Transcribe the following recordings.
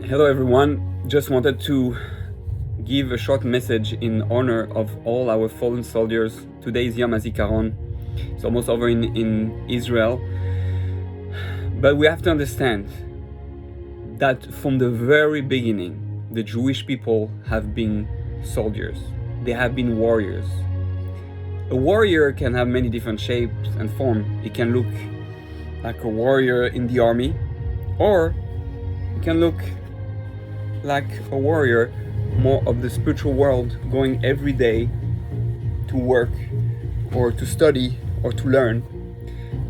Hello everyone, just wanted to give a short message in honor of all our fallen soldiers. Today is Yom Hazikaron. It's almost over in Israel. But we have to understand that from the very beginning, the Jewish people have been soldiers. They have been warriors. A warrior can have many different shapes and forms. It can look like a warrior in the army, or it can look like a warrior more of the spiritual world, going every day to work or to study or to learn.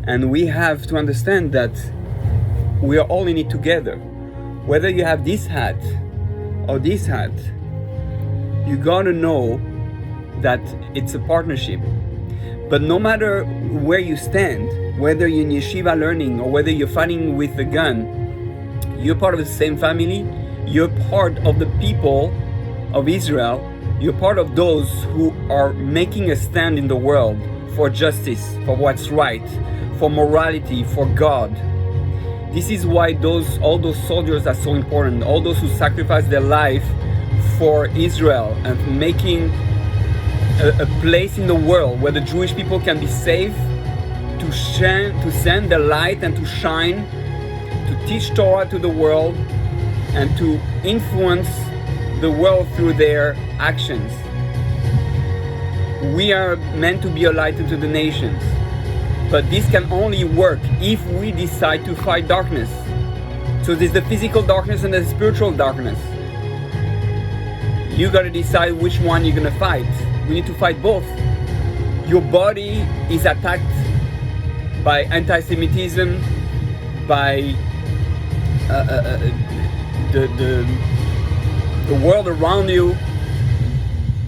And we have to understand that we are all in it together. Whether you have this hat or this hat, you gotta know that it's a partnership. But no matter where you stand, whether you're in yeshiva learning or whether you're fighting with a gun, you're part of the same family. You're part of the people of Israel. You're part of those who are making a stand in the world for justice, for what's right, for morality, for God. This is why all those soldiers are so important. All those who sacrifice their life for Israel and making a place in the world where the Jewish people can be safe, to send the light and to shine, to teach Torah to the world, and to influence the world through their actions. We are meant to be a light to the nations, but this can only work if we decide to fight darkness. So there's the physical darkness and the spiritual darkness. You gotta decide which one you're gonna fight. We need to fight both. Your body is attacked by anti-Semitism, by the world around you,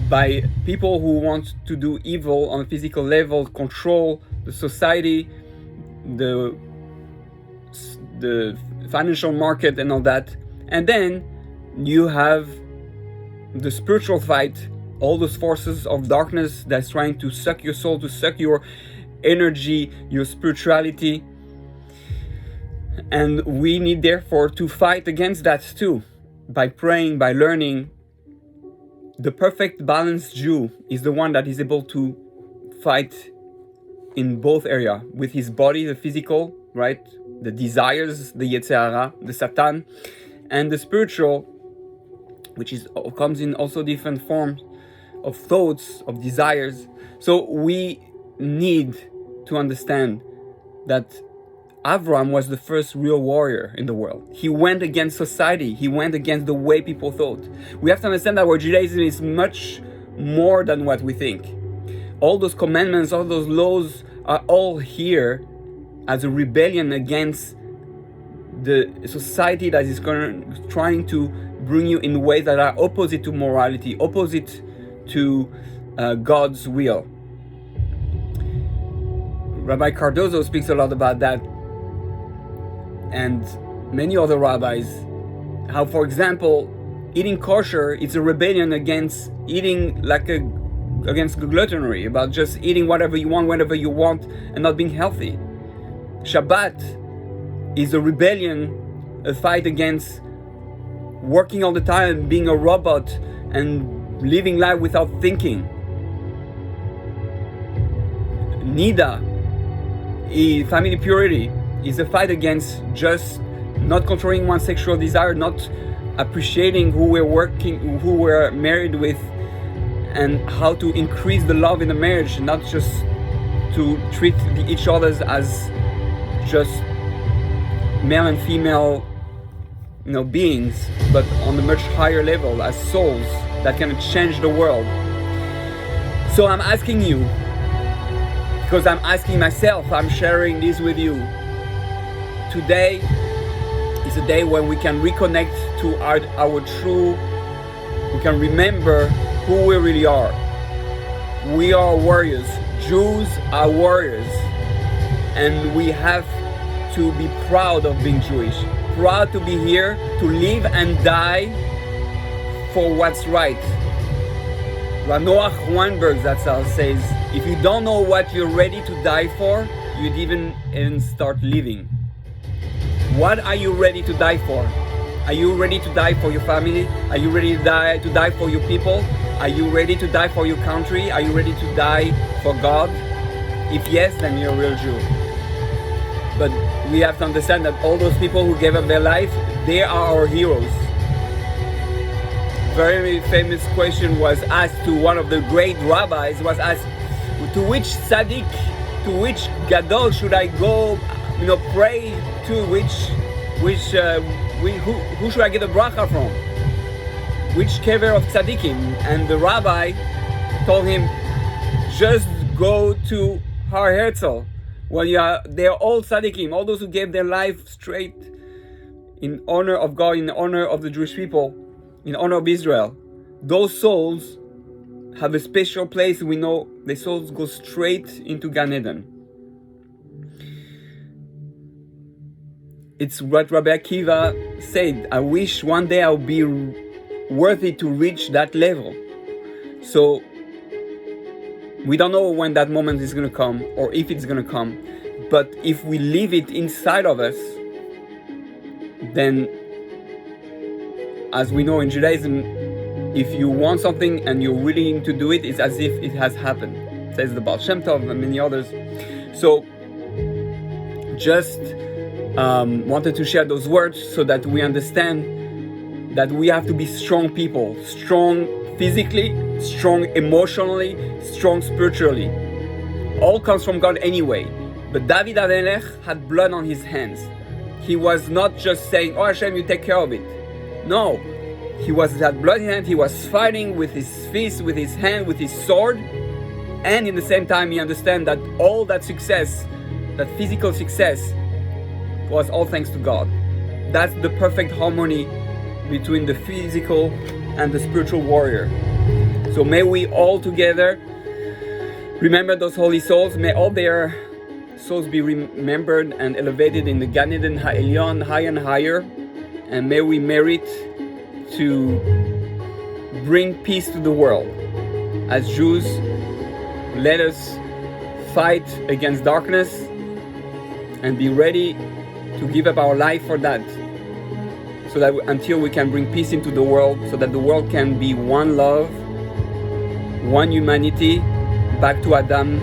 by people who want to do evil on a physical level, control the society, the financial market and all that. And then you have the spiritual fight, all those forces of darkness that's trying to suck your soul, to suck your energy, your spirituality. And we need therefore to fight against that too, by praying, by learning. The perfect balanced Jew is the one that is able to fight in both areas, with his body, the physical, right? The desires, the Yetzer Hara, the Satan, and the spiritual, which comes in also different forms of thoughts, of desires. So we need to understand that Abraham was the first real warrior in the world. He went against society. He went against the way people thought. We have to understand that our Judaism is much more than what we think. All those commandments, all those laws are all here as a rebellion against the society that is trying to bring you in ways that are opposite to morality, opposite to God's will. Rabbi Cardozo speaks a lot about that, and many other rabbis, how, for example, eating kosher is a rebellion against against gluttony, about just eating whatever you want, whenever you want, and not being healthy. Shabbat is a rebellion, a fight against working all the time, being a robot, and living life without thinking. Nida, family purity, is a fight against just not controlling one's sexual desire, not appreciating who we're married with, and how to increase the love in the marriage, not just to treat each other as just male and female, beings, but on a much higher level, as souls that can change the world. So I'm asking you, because I'm asking myself, I'm sharing this with you. Today is a day when we can reconnect to our true, we can remember who we really are. We are warriors. Jews are warriors. And we have to be proud of being Jewish. Proud to be here, to live and die for what's right. Noach Weinberg, says, if you don't know what you're ready to die for, you'd even start living. What are you ready to die for? Are you ready to die for your family? Are you ready to die for your people? Are you ready to die for your country? Are you ready to die for God? If yes, then you're a real Jew. But we have to understand that all those people who gave up their life, they are our heroes. Very famous question was asked to one of the great rabbis, was asked, to which tzaddik, to which gadol should I go, pray to, who should I get a bracha from? Which kever of tzaddikim? And the rabbi told him, just go to Har Herzl. They're all tzaddikim, all those who gave their life straight in honor of God, in honor of the Jewish people, in honor of Israel. Those souls have a special place. We know the souls go straight into Gan Eden. It's what Rabbi Akiva said, I wish one day I'll be worthy to reach that level. So we don't know when that moment is going to come or if it's going to come, but if we leave it inside of us, then as we know in Judaism, if you want something and you're willing to do it, it's as if it has happened, says the Baal Shem Tov and many others. So just wanted to share those words so that we understand that we have to be strong people, strong physically, strong emotionally, strong spiritually. All comes from God anyway. But David HaMelech had blood on his hands. He was not just saying, oh Hashem, you take care of it. No, he had blood in his hand. He was fighting with his fist, with his hand, with his sword. And in the same time, he understand that all that success, that physical success, was all thanks to God. That's the perfect harmony between the physical and the spiritual warrior. So may we all together remember those holy souls. May all their souls be remembered and elevated in the Gan Eden Ha'elyon, higher and higher. And may we merit to bring peace to the world. As Jews, let us fight against darkness and be ready to give up our life for that, so that until we can bring peace into the world, so that the world can be one love, one humanity, back to Adam,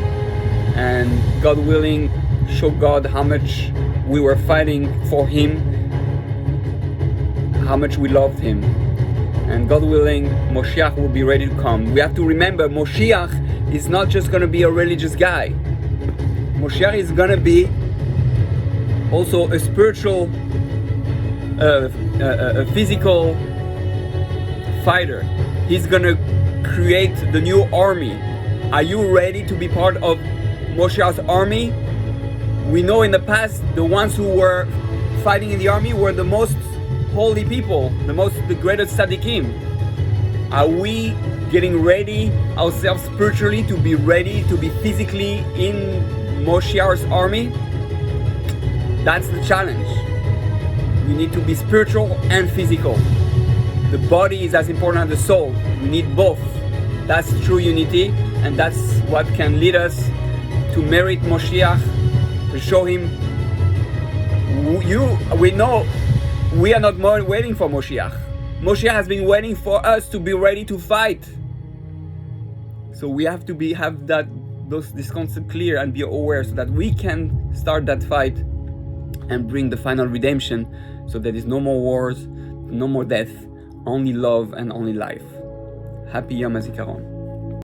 and God willing, show God how much we were fighting for Him, how much we loved Him. And God willing, Moshiach will be ready to come. We have to remember, Moshiach is not just going to be a religious guy. Moshiach is going to be also a spiritual, a physical fighter. He's going to create the new army. Are you ready to be part of Moshiach's army? We know in the past, the ones who were fighting in the army were the most holy people, the greatest tzaddikim. Are we getting ready ourselves spiritually to be ready to be physically in Moshiach's army? That's the challenge. We need to be spiritual and physical. The body is as important as the soul. We need both. That's true unity, and that's what can lead us to merit Moshiach, to show Him. We know we are not more waiting for Moshiach. Moshiach has been waiting for us to be ready to fight. So we have to have this concept clear and be aware, so that we can start that fight and bring the final redemption, so there is no more wars, no more death, only love and only life. Happy Yom Hazikaron.